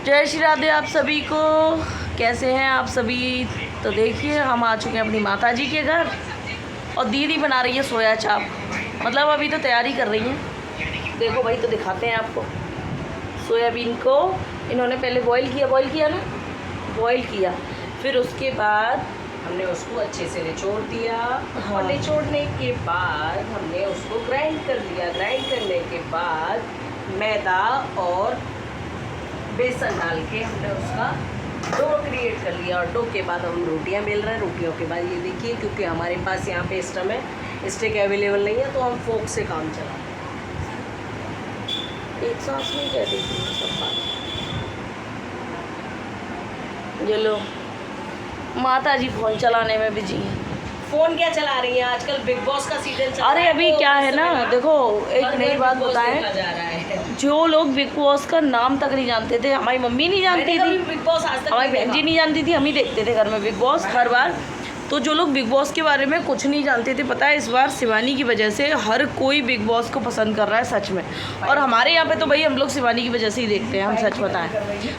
जय श्री राधे आप सभी को। कैसे हैं आप सभी। तो देखिए हम आ चुके हैं अपनी माता जी के घर और दीदी बना रही है सोया चाप। मतलब अभी तो तैयारी कर रही हैं। देखो भाई, तो दिखाते हैं आपको। सोयाबीन को इन्होंने पहले बॉईल किया ना, बॉईल किया, फिर उसके बाद हमने उसको अच्छे से निचोड़ दिया। हाँ। और निचोड़ने के बाद हमने उसको ग्राइंड कर दिया। ग्राइंड करने के बाद मैदा और बेसन डाल के हमने उसका डो क्रिएट कर लिया। और डो के बाद हम रोटियां बेल रहे हैं। रोटियों के बाद ये देखिए, क्योंकि हमारे पास यहाँ पे स्टिक अवेलेबल नहीं है तो हम फोक से काम चला। एक सांस में कह देती हूँ सब बात। ये लो, माता जी फ़ोन चलाने में बिजी हैं। फ़ोन क्या चला रही हैं आजकल? बिग बॉस का सीजन चल रहा है। अरे अभी तो क्या है ना, देखो एक नई बात बताएं। जा रहा है। जो लोग बिग बॉस का नाम तक नहीं जानते थे, हमारी मम्मी नहीं जानती थी, बिग बॉस आज तक हमारी बहन जी नहीं जानती थी, हम ही देखते थे घर में बिग बॉस हर बार। तो जो लोग बिग बॉस के बारे में कुछ नहीं जानते थे, पता है इस बार शिवानी की वजह से हर कोई बिग बॉस को पसंद कर रहा है सच में। और हमारे यहाँ पे तो भाई हम लोग शिवानी की वजह से ही देखते हैं, हम सच बताएं।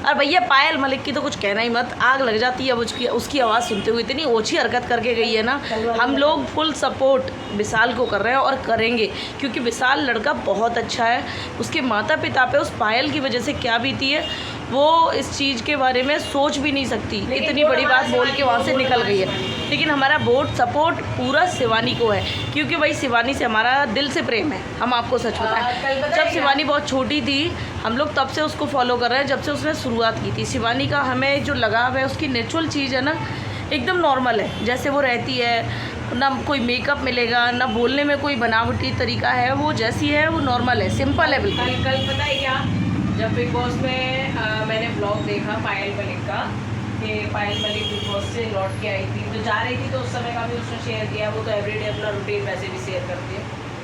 और भैया पायल मलिक की तो कुछ कहना ही मत, आग लग जाती है अब उसकी आवाज़ सुनते हुए। इतनी ओछी हरकत करके गई है ना। हम लोग फुल सपोर्ट विशाल को कर रहे हैं और करेंगे, क्योंकि विशाल लड़का बहुत अच्छा है। उसके माता पिता पे उस पायल की वजह से क्या बीती है वो इस चीज़ के बारे में सोच भी नहीं सकती। इतनी बड़ी बात बोल के वहाँ से निकल गई है। लेकिन हमारा वोट सपोर्ट पूरा शिवानी को है, क्योंकि भाई शिवानी से हमारा दिल से प्रेम है। हम आपको सच बताएं, जब शिवानी बहुत छोटी थी हम लोग तब से उसको फॉलो कर रहे हैं, जब से उसने शुरुआत की थी। शिवानी का हमें जो लगाव है, उसकी नेचुरल चीज़ है ना, एकदम नॉर्मल है जैसे वो रहती है। ना कोई मेकअप मिलेगा, ना बोलने में कोई बनावटी तरीका है, वो जैसी है वो नॉर्मल है, सिंपल है बिल्कुल। कल पता है क्या, जब बिग बॉस में मैंने ब्लॉग देखा पायल मलिक का, कि पायल मलिक बिग बॉस से लौट के आई थी, तो जा रही थी तो उस समय का भी उसने शेयर किया। वो तो एवरीडे अपना रूटीन वैसे भी शेयर करती है।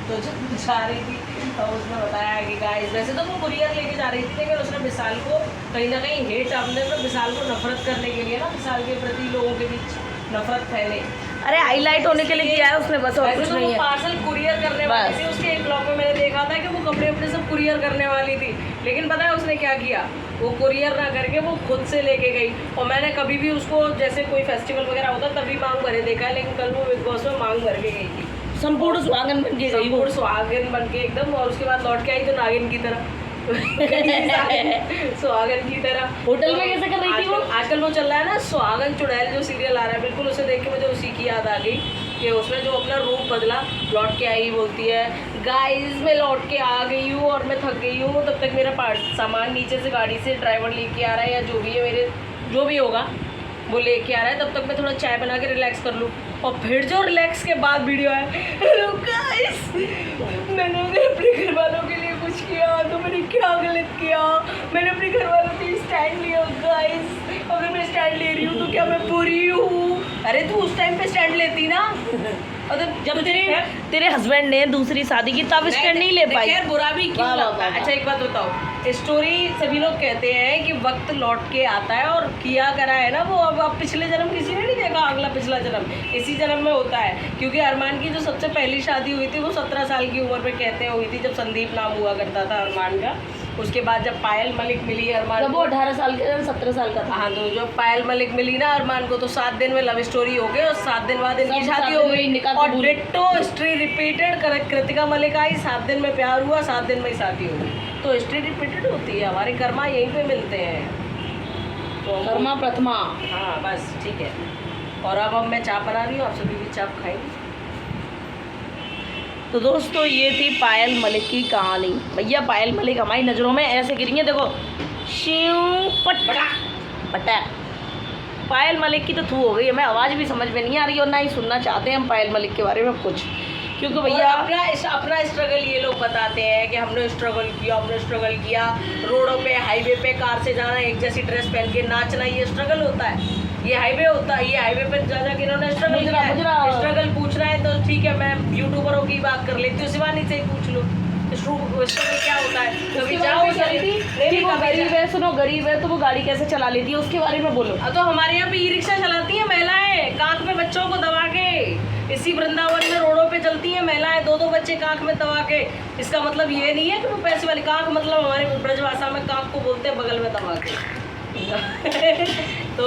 तो जब जा रही थी तो उसने बताया कि गाइस, वैसे तो वो कुरियर लेके जा रही थी, लेकिन उसने विशाल को कहीं ना कहीं हेट, हमने तो विशाल को नफरत करने के लिए ना, विशाल के प्रति लोगों के बीच नफरत फैले। अरे हाईलाइट होने के लिए किया है उसने, बस और कुछ तो नहीं है। पार्सल कुरियर करने वाली थी। उसके एक ब्लॉग में मैंने देखा था कि वो कपड़े अपने सब कुरियर करने वाली थी, लेकिन पता है उसने क्या किया? वो कुरियर ना करके वो खुद से लेके गई। और मैंने कभी भी उसको, जैसे कोई फेस्टिवल वगैरह होता तभी मांग भरे देखा है, लेकिन कल वो बिग बॉस में मांग भर के गई थी। संपूर्ण सुहागन बन के गई वो। संपूर्ण सुहागन बन के एकदम। और उसके बाद लौट के आई तो नागिन की तरह सुहागन की तरह। होटल में कैसे कर रही थी वो? आजकल वो चल रहा है ना सुहागन चुड़ैल, जो सीरियल आ रहा है, बिल्कुल उसे देख के मुझे उसी की याद आ गई कि उसने जो अपना रूप बदला, लौट के आई, बोलती है गाइस मैं लौट के आ गई हूँ और मैं थक गई हूँ। तब तक मेरा सामान नीचे से गाड़ी से ड्राइवर लेके आ रहा है, या जो भी है मेरे जो भी होगा वो लेके आ रहा है, तब तक मैं थोड़ा चाय बना के रिलैक्स कर लूँ। और फिर जो रिलैक्स के बाद वीडियो है, हेलो गाइस मैंने अपने घर वालों के लिए कुछ किया तो मैंने क्या गलत किया? मैंने अपने घर वालों के लिए स्टैंड लिया गाइस। अगर मैं स्टैंड ले रही हूँ तो क्या मैं बुरी हूँ? अरे तू उस टाइम पे स्टैंड लेती ना, जब तेरे हस्बैंड ने दूसरी शादी की तब स्टैंड नहीं ले पाई। खैर बुरा भी क्यों लगता है। अच्छा एक बात बताओ, स्टोरी सभी लोग कहते हैं कि वक्त लौट के आता है, और किया करा है ना वो अब पिछले जन्म किसी ने नहीं देखा, अगला पिछला जन्म इसी जन्म में होता है। क्योंकि अरमान की जो सबसे पहली शादी हुई थी वो 17 साल की उम्र पे कहते हैं हुई थी, जब संदीप नाम हुआ करता था अरमान का। उसके बाद जब पायल मलिक मिली अरमान, जब वो 18 साल का 17 साल का था। हाँ, तो जब पायल मलिक मिली ना अरमान को, तो 7 दिन में लव स्टोरी हो गई और 7 दिन बाद इनकी शादी हो गई। और ditto history repeated, Kritika Malik आई, 7 दिन में प्यार हुआ, 7 दिन में ही शादी हो गई। तो हिस्ट्री रिपीटेड होती है, हमारे कर्मा यहीं पे मिलते हैं। तो कर्मा प्रथमा। हाँ बस ठीक है। और अब मैं चाप बना रही हूँ, आप सभी भी चाप खाएंगे। तो दोस्तों ये थी पायल मलिक की कहानी। भैया पायल मलिक हमारी नज़रों में ऐसे गिरेंगे, देखो शिव पटा। पायल मलिक की तो थू हो गई, हमें आवाज़ भी समझ में नहीं आ रही और ना ही सुनना चाहते हैं हम पायल मलिक के बारे में कुछ, क्योंकि भैया अपना स्ट्रगल ये लोग बताते हैं कि हमने स्ट्रगल किया। रोडों पे, हाईवे पे कार से जाना, एक जैसी ड्रेस पहन के नाचना, ये स्ट्रगल होता है। ये हाईवे होता है, ये हाईवे पे जा जाके इन्होंने स्ट्रगल किया। स्ट्रगल पूछना है तो ठीक है, मैं यूट्यूबरों की बात कर लेती हूँ, शिवानी से ही पूछ लो स्ट्रगल क्या होता है। कभी जाओ गरीब है, सुनो गरीब है तो वो गाड़ी कैसे चला लेती है उसके बारे में बोलो। तो हमारे यहाँ पे ई रिक्शा चलाती हैं महिलाएं, कांख में बच्चों को दबा के। इसी वृंदावन में रोडों पे चलती हैं महिलाएं, 2-2 बच्चे कांख में दबा के। इसका मतलब ये नहीं है कि वो पैसे वाली, कांख मतलब हमारे ब्रजभाषा में कांख को बोलते हैं बगल में दबा के। तो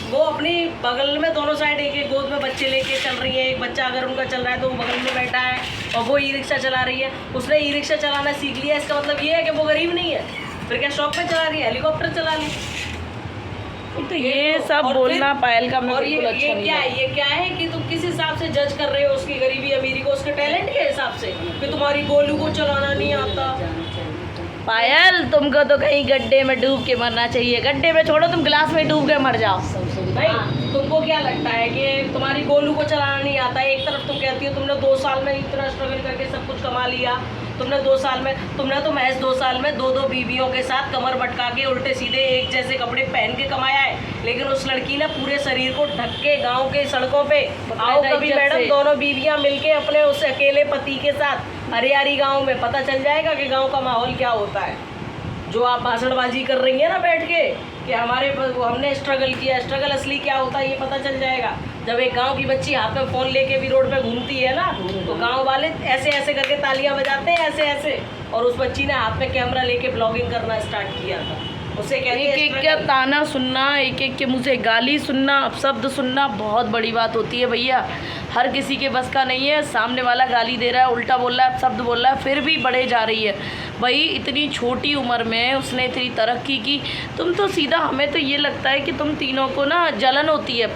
वो अपनी बगल में दोनों साइड एक एक गोद में बच्चे लेके चल रही है। एक बच्चा अगर उनका चल रहा है तो वो बगल में बैठा है और वो ई रिक्शा चला रही है। उसने ई रिक्शा चलाना सीख लिया, इसका मतलब ये है कि वो गरीब नहीं है। फिर क्या शौक पे चला रही है, हेलीकॉप्टर चला ली। तो ये सब बोलना पायल का और बिल्कुल अच्छा नहीं है। ये क्या है कि तुम किस हिसाब से जज कर रहे हो उसकी गरीबी अमीरी को, उसके टैलेंट के हिसाब से कि तुम्हारी गोलू को चलाना नहीं आता। पायल तुमको तो कहीं गड्ढे में डूब के मरना चाहिए। गड्ढे में छोड़ो, तुम गिलास में डूब के मर जाओ। भाई तुमको क्या लगता है कि तुम्हारी गोलू को चलाना नहीं आता है? एक तरफ तुम कहती हो तुमने 2 साल में इतना स्ट्रगल करके सब कुछ कमा लिया। तुमने 2 साल में, तुमने तो महज 2 साल में 2-2 बीवियों के साथ कमर भटका के उल्टे सीधे एक जैसे कपड़े पहन के कमाया है। लेकिन उस लड़की ने पूरे शरीर को ढक के गाँव के सड़कों पे आओ कभी मैडम दोनों बीवियाँ मिलके अपने उस अकेले पति के साथ हरियारी गाँव में, पता चल जाएगा कि गाँव का माहौल क्या होता है। जो आप भाषणबाजी कर रही हैं ना बैठ के कि हमने स्ट्रगल किया, स्ट्रगल असली क्या होता है ये पता चल जाएगा। जब एक गांव की बच्ची हाथ में फ़ोन लेके भी रोड पे घूमती है ना, तो गांव वाले ऐसे ऐसे करके तालियां बजाते हैं, ऐसे ऐसे। और उस बच्ची ने हाथ में कैमरा लेके ब्लॉगिंग करना स्टार्ट किया था। उसे कहते हैं एक का ताना सुनना, एक एक के मुँह से गाली सुनना, अपशब्द सुनना बहुत बड़ी बात होती है भैया। हर किसी के बस का नहीं है। सामने वाला गाली दे रहा है, उल्टा बोल रहा है, अपशब्द बोल रहा है, फिर भी बढ़े जा रही है। भाई इतनी छोटी उम्र में उसने इतनी तरक्की की। तुम तो सीधा, हमें तो ये लगता है कि तुम तीनों को ना जलन होती है।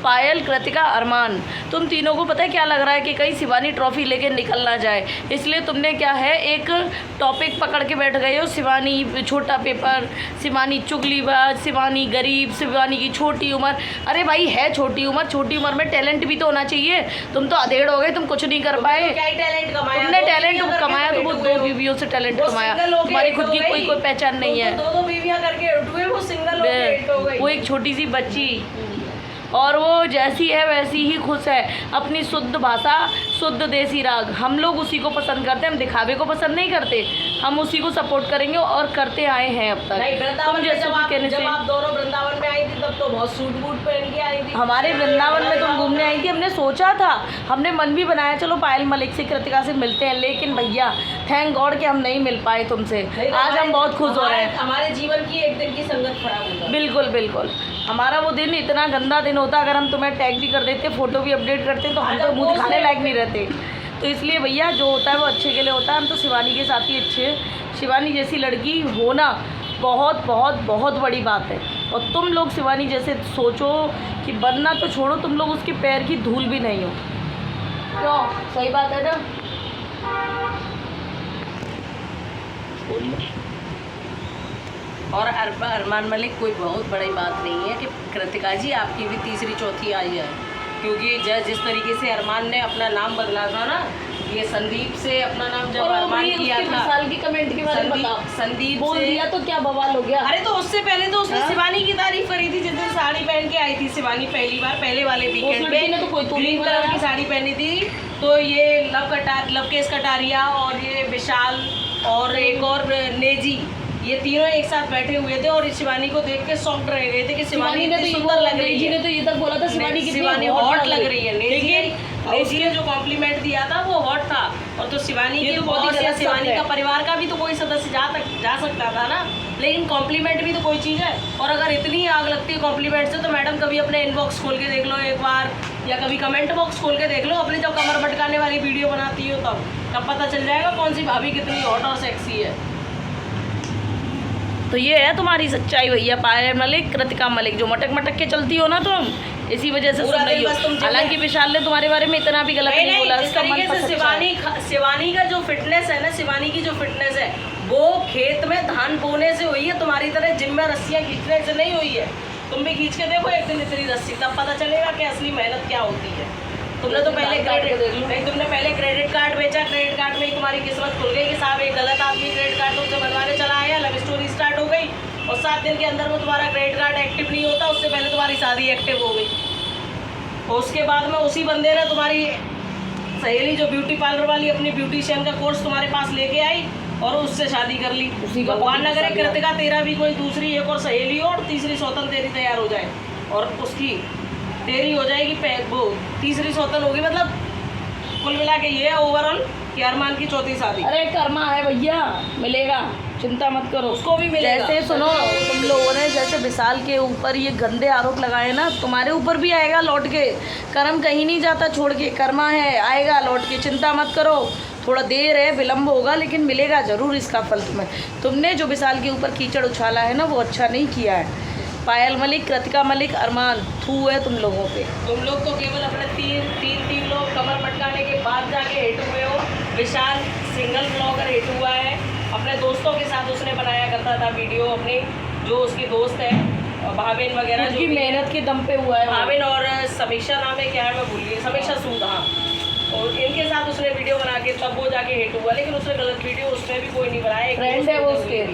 पायल, कृतिका, अरमान, तुम तीनों को पता है क्या लग रहा है कि कहीं शिवानी ट्रॉफी लेके निकल ना जाए, इसलिए तुमने क्या है एक टॉपिक पकड़ के बैठ गए हो। शिवानी छोटा पेपर, शिवानी चुगलीबाज, शिवानी गरीब, शिवानी की छोटी उम्र। अरे भाई है छोटी उम्र, छोटी उम्र में टैलेंट भी तो होना चाहिए। तुम तो अधेड़ हो गए, तुम कुछ नहीं कर पाए। तुमने टैलेंट कमाया तो वो 2 बीवियों से टैलेंट कमाया। तुम्हारी खुद की कोई पहचान नहीं है। 2 बीवियां करके उठे, वो सिंगल हो गई। वो एक छोटी सी बच्ची, और वो जैसी है वैसी ही खुश है। अपनी शुद्ध भाषा, शुद्ध देसी राग, हम लोग उसी को पसंद करते हैं। हम दिखावे को पसंद नहीं करते, हम उसी को सपोर्ट करेंगे और करते आए हैं अब तक। वृंदावन में जब आप दोनों वृंदावन में आई थी तब तो बहुत सूट बूट पहन के आई थी। हमारे वृंदावन में तुम घूमने आई थी, हमने सोचा था, हमने मन भी बनाया चलो पायल मलिक से, कृतिका से मिलते हैं। लेकिन भैया थैंक गॉड कि हम नहीं मिल पाए तुमसे। आज हम बहुत खुश हो रहे हैं। हमारे जीवन की एक दिन की संगत खराब होगा। बिल्कुल बिल्कुल, हमारा वो दिन इतना गंदा दिन होता, अगर हम तुम्हें टैग भी कर देते, फ़ोटो भी अपडेट करते, तो हम तो मुँह दिखाने लायक नहीं रहते। तो इसलिए भैया जो होता है वो अच्छे के लिए होता है। हम तो शिवानी के साथ ही अच्छे। शिवानी जैसी लड़की होना बहुत बहुत बहुत बड़ी बात है। और तुम लोग शिवानी जैसे सोचो कि बनना तो छोड़ो, तुम लोग उसके पैर की धूल भी नहीं हो। क्यों? सही बात है ना? और अरमान मलिक कोई बहुत बड़ी बात नहीं है कि कृतिका जी आपकी भी तीसरी चौथी आई है। क्योंकि जिस तरीके से अरमान ने अपना नाम बदला था ना, ये संदीप से अपना नाम जब अरमान किया था, साल की कमेंट के बारे में बताओ। संदीप बोल दिया तो क्या बवाल हो गया। अरे तो उससे पहले तो उसने शिवानी की तारीफ करी थी जिस दिन साड़ी पहन के आई थी शिवानी पहली बार, पहले वाले वीकेंड में तो कोई ग्रीन कलर की साड़ी पहनी थी। तो ये लवकेश कटारिया और ये विशाल और एक और नेजी, ये तीनों एक साथ बैठे हुए थे और शिवानी को देख के शॉक्ड रह गए थे कि शिवानी ने तो सुंदर लग रही है। ने तो ये तक बोला था शिवानी हॉट लग रही है। नेजी ने जो कॉम्प्लीमेंट दिया था वो हॉट था। और तो शिवानी की बहुत ही, शिवानी का परिवार का भी तो कोई सदस्य जा सकता था ना, लेकिन कॉम्प्लीमेंट भी तो कोई चीज़ है। और अगर इतनी आग लगती है कॉम्प्लीमेंट से, तो मैडम कभी अपने इनबॉक्स खोल के देख लो एक बार, या कभी कमेंट बॉक्स खोल के देख लो अपनी, जब कमर भटकाने वाली वीडियो बनाती हो तब पता चल जाएगा कौन सी भाभी कितनी हॉट और सेक्सी है। तो ये है तुम्हारी सच्चाई भैया। पायल मलिक, कृतिका मलिक, जो मटक मटक के चलती हो ना तुम, इसी वजह से सुन रही हो। हालांकि विशाल ने तुम्हारे बारे में इतना भी गलत नहीं बोला। इस तरीके से शिवानी का जो फिटनेस है ना, शिवानी की जो फिटनेस है वो खेत में धान बोने से हुई है, तुम्हारी तरह जिम में रस्सियाँ खींचने से नहीं हुई है। तुम भी खींच के देखो एक दिन इतनी रस्सी, तब पता चलेगा कि असली मेहनत क्या होती है। तुमने तो पहले क्रेडिट कार्ड बेचा, क्रेडिट कार्ड में ही तुम्हारी किस्मत खुल गई कि साहब एक गलत आदमी क्रेडिट कार्ड तुमसे बनवाने चला आया, लव स्टोरी स्टार्ट हो गई और 7 दिन के अंदर वो तुम्हारा क्रेडिट कार्ड एक्टिव नहीं होता, उससे पहले तुम्हारी शादी एक्टिव हो गई। और उसके बाद में उसी बंदे ने तुम्हारी सहेली जो ब्यूटी पार्लर वाली अपनी ब्यूटिशियन का कोर्स तुम्हारे पास लेके आई और उससे शादी कर ली। भगवान न करे कृतिका तेरा भी कोई दूसरी एक और सहेली हो और तीसरी सौतन तेरी तैयार हो जाए और उसकी तेरी हो जाएगी वो तीसरी सौतन होगी। मतलब कुल मिला के ये है ओवरऑल कि अरमान की चौथी शादी। अरे कर्मा है भैया, मिलेगा, चिंता मत करो, उसको भी मिलेगा। जैसे सुनो तुम लोगों ने जैसे विशाल के ऊपर ये गंदे आरोप लगाए ना, तुम्हारे ऊपर भी आएगा लौट के। कर्म कहीं नहीं जाता छोड़ के, कर्मा है, आएगा लौट के, चिंता मत करो। थोड़ा देर है, विलम्ब होगा, लेकिन मिलेगा ज़रूर इसका फल तुम्हें। तुमने जो विशाल के ऊपर कीचड़ उछाला है ना, वो अच्छा नहीं किया है। पायल मलिक, कृतिका मलिक, अरमान, थू है तुम लोगों पे। तुम लोग तो केवल अपने तीन लोग कमर मटकाने के बाद जाके हिट हुए हो। विशाल सिंगल ब्लॉगर हिट हुआ है, अपने दोस्तों के साथ उसने बनाया करता था वीडियो, अपने जो उसकी दोस्त है भाविन वगैरह, जो उनकी मेहनत के दम पे हुआ है। भाविन और समीक्षा नाम है, क्या है मैं भूल गई, समीक्षा सूद, हाँ। और इनके साथ उसने वीडियो बना के तब वो जाके हिट हुआ, लेकिन उसने गलत वीडियो उसमें भी कोई नहीं बनाया, फ्रेंड है वो उसके।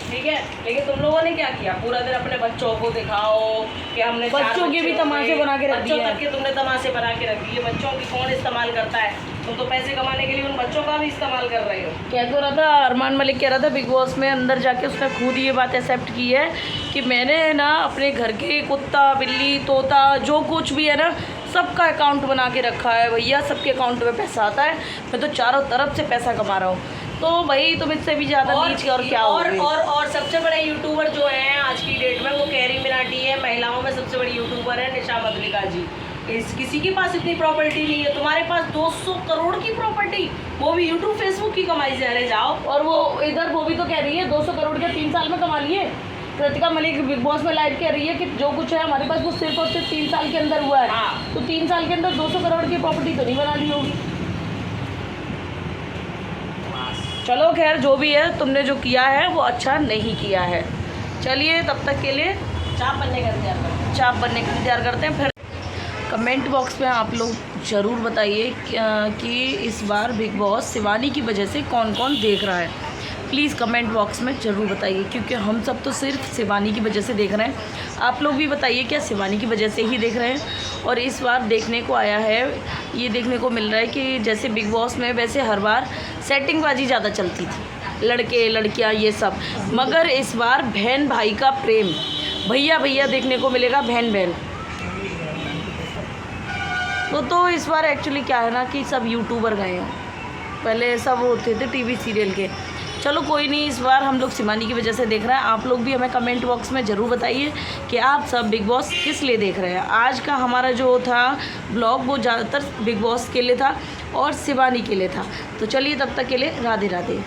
ठीक है। लेकिन तुम लोगों ने क्या किया, पूरा दिन अपने बच्चों को दिखाओ कि हमने बच्चों के भी तमाशे बना के रख दिए। बच्चों तक के तुमने तमाशे बना के रख दिए। बच्चों की कौन इस्तेमाल करता है, तुम तो पैसे कमाने के लिए उन बच्चों का भी इस्तेमाल कर रहे हो। कह तो रहा था, अरमान मलिक कह रहा था बिग बॉस में अंदर जाके उसने खुद ये बात एक्सेप्ट की है कि मैंने ना अपने घर के कुत्ता, बिल्ली, तोता, जो कुछ भी है ना, सबका अकाउंट बना के रखा है भैया। सबके अकाउंट में पैसा आता है, मैं तो चारों तरफ से पैसा कमा रहा हूँ। तो भाई तुम इससे भी ज़्यादा नीच और क्या और सबसे बड़े यूट्यूबर जो हैं आज की डेट में, वो कैरी मिनाटी है। महिलाओं में सबसे बड़ी यूट्यूबर है निशा मधलिका जी। किसी के पास इतनी प्रॉपर्टी नहीं है, तुम्हारे पास 200 करोड़ की प्रॉपर्टी, वो भी यूट्यूब फेसबुक की कमाई से। अरे जाओ। और वो इधर वो भी तो कह रही है 200 करोड़ के 3 साल में कमा लिए। कृतिका मलिक बिग बॉस में लाइव कह रही है कि जो कुछ है हमारे पास वो सिर्फ और सिर्फ 3 साल के अंदर हुआ है। हाँ। तो 3 साल के अंदर 200 करोड़ की प्रॉपर्टी तो नहीं बना ली होगी। चलो खैर, जो भी है, तुमने जो किया है वो अच्छा नहीं किया है। चलिए तब तक के लिए चाप बनने का इंतजार करते हैं। फिर कमेंट बॉक्स में आप लोग ज़रूर बताइए कि इस बार बिग बॉस शिवानी की वजह से कौन कौन देख रहा है। प्लीज़ कमेंट बॉक्स में ज़रूर बताइए, क्योंकि हम सब तो सिर्फ शिवानी की वजह से देख रहे हैं। आप लोग भी बताइए क्या शिवानी की वजह से ही देख रहे हैं। और इस बार देखने को आया है, ये देखने को मिल रहा है कि जैसे बिग बॉस में वैसे हर बार सेटिंगबाजी ज़्यादा चलती थी, लड़के लड़कियां ये सब, मगर इस बार बहन भाई का प्रेम, भैया भैया देखने को मिलेगा, बहन बहन। तो इस बार एक्चुअली क्या है ना कि सब यूट्यूबर गए हैं, पहले सब होते थे टीवी सीरियल के। चलो कोई नहीं, इस बार हम लोग शिवानी की वजह से देख रहे हैं। आप लोग भी हमें कमेंट बॉक्स में ज़रूर बताइए कि आप सब बिग बॉस किस लिए देख रहे हैं। आज का हमारा जो था ब्लॉग वो ज़्यादातर बिग बॉस के लिए था और शिवानी के लिए था। तो चलिए तब तक के लिए राधे राधे।